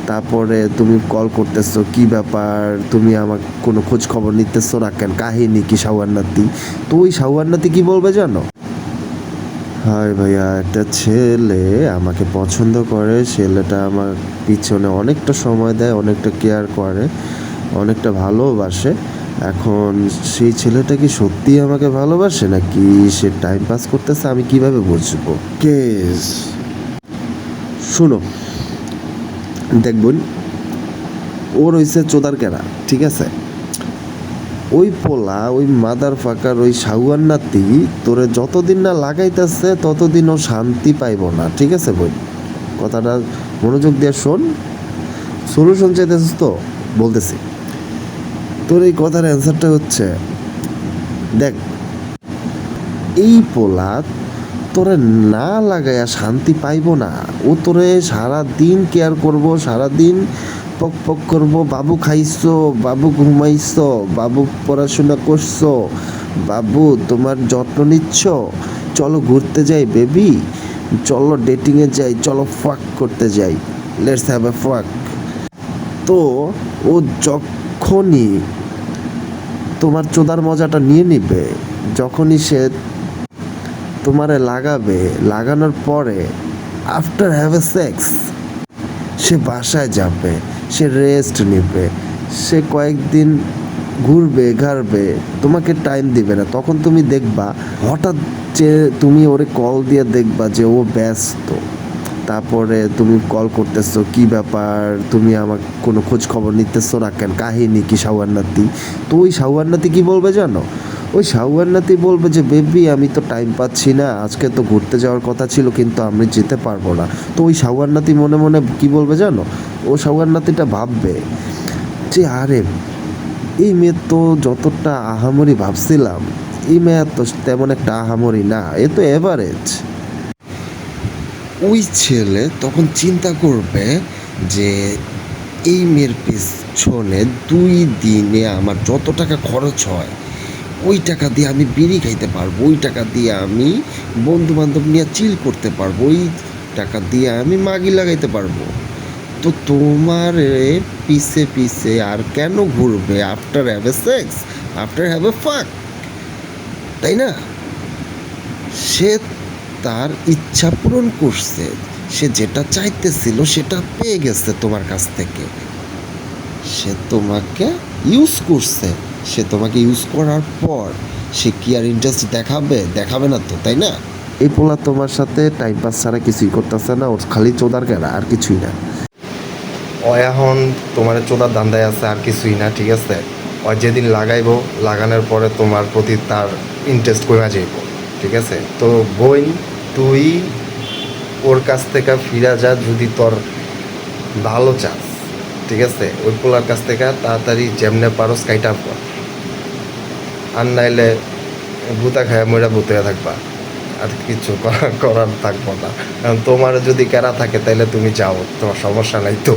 তারপরে তুমি কল করতেছো, কি ব্যাপার, তুমি আমার কোনো খোঁজ খবর নিতেছো না কেন, কাহিনী কি শাওয়ার নাতি? তো ওই শাওয়ার নাতি কি বলবে জানো? হাই ভাইয়া, একটা ছেলে আমাকে পছন্দ করে, ছেলেটা আমার পিছনে অনেকটা সময় দেয়, অনেকটা কেয়ার করে, অনেকটা ভালোবাসে। এখন সেই ছেলেটা কি সত্যিই আমাকে ভালোবাসে নাকি সে টাইম পাস করতেছে, আমি কিভাবে বুঝবো? কেস শুনো, দেখবেন ওর হইছে চোদার কেরা, ঠিক আছে? ওই পোলা, ওই মাদার ফাকার, ওই শাহুয়ার নাতি তোরে যতদিন না লাগাইতেছে ততদিন ও শান্তি পাইব না, ঠিক আছে বই? কথাটা মনোযোগ দিয়ে শোন। সলিউশন চাইতেছিস তো? বলতেছি, তোর এই কথার অ্যান্সারটা হচ্ছে, দেখ, এই পোলা তোরে না লাগাইয়া শান্তি পাইব না। ও তোরে সারাদিন কেয়ার করবো, সারাদিন পক পক করবো, বাবু খাইছো, বাবু ঘুমাইছো, বাবু পড়াশোনা করছো, বাবু তোমার যত্ন নিচ্ছ, চলো ঘুরতে যাই বেবি, চলো ডেটিংয়ে যাই, চলো ফাক করতে যাই, লেটস হ্যাভ এ ফাক। তো ও যখনই তোমার চোদার মজাটা নিয়ে নিবে, যখনই সে তোমারে লাগাবে, লাগানোর পরে আফটার হ্যাভ এ সেক্স সে বাসায় যাবে, সে রেস্ট নেবে, সে কয়েকদিন ঘুরবে ঘাড়বে, তোমাকে টাইম দিবে না। তখন তুমি দেখবা হঠাৎ যে তুমি ওরে কল দিয়ে দেখবা যে ও ব্যস্ত। তারপরে তুমি কল করতেছো, কি ব্যাপার, তুমি আমার কোনো খোঁজ খবর নিতেছো না কেন, কাহিনী কি শাওয়ার নাতি? তো ওই শাওয়ার নাতি কি বলবে জানো? ওই শাওয়ার নাতি বলবে যে বেবি আমি তো টাইম পাচ্ছি না, আজকে তো ঘুরতে যাওয়ার কথা ছিল কিন্তু আমি যেতে পারবো না। তো ওই শাওয়ার নাতি মনে মনে কি বলবে জানো? ও শাওয়ার নাতিটা ভাববে যে আরে এই মেয়ে তো যতটা আহামরি ভাবছিলাম, এই মেয়ে তো তেমন একটা আহামরি না, এ তো এভারেজ। ওই ছেলে তখন চিন্তা করবে যে এই মেয়ের পেছনে 2 দিনে আমার যত টাকা খরচ হয় ওই টাকা দিয়ে আমি বিড়ি খাইতে পারবো, ওই টাকা দিয়ে আমি বন্ধু বান্ধব নিয়ে চিল করতে পারবো, ওই টাকা দিয়ে আমি মাগি লাগাইতে পারবো। তো তোমার পিছে পিছে আর কেন ঘুরবে after have a sex, after have a ফাক, তাই না? সে তার ইচ্ছা পূরণ করছে, সে যেটা চাইতেছিল সেটা পেয়ে গেছে তোমার কাছ থেকে। সে তোমাকে ইউজ করছে, সে তোমাকে ইউজ করার পর সে কি আর ইন্টারেস্ট দেখাবে? দেখাবে না তো, তাই না? এই পোলা তোমার সাথে টাইম পাস ছাড়া কিছুই করতেছে না, ওর খালি চোদার কেনা, আর কিছুই না। ও এখন তোমার চোদার ধান্দায় আছে, আর কিছুই না, ঠিক আছে? ও যেদিন লাগাইবো, লাগানোর পরে তোমার প্রতি তার ইন্টারেস্ট কমে যাইব, ঠিক আছে? তো বোন, তুই ওর কাছ থেকে ফিরা যা যদি তোর ভালো চাস, ঠিক আছে? ওই পোলার কাছ থেকে তাড়াতাড়ি যেমনে পারো কাইটা পর, আর নাইলে ভূতা খায় মইরা ভূতে থাকবা, আর কিছু করার থাকবো না। কারণ তোমার যদি কেরা থাকে তাইলে তুমি যাও, তোমার সমস্যা নাই তো।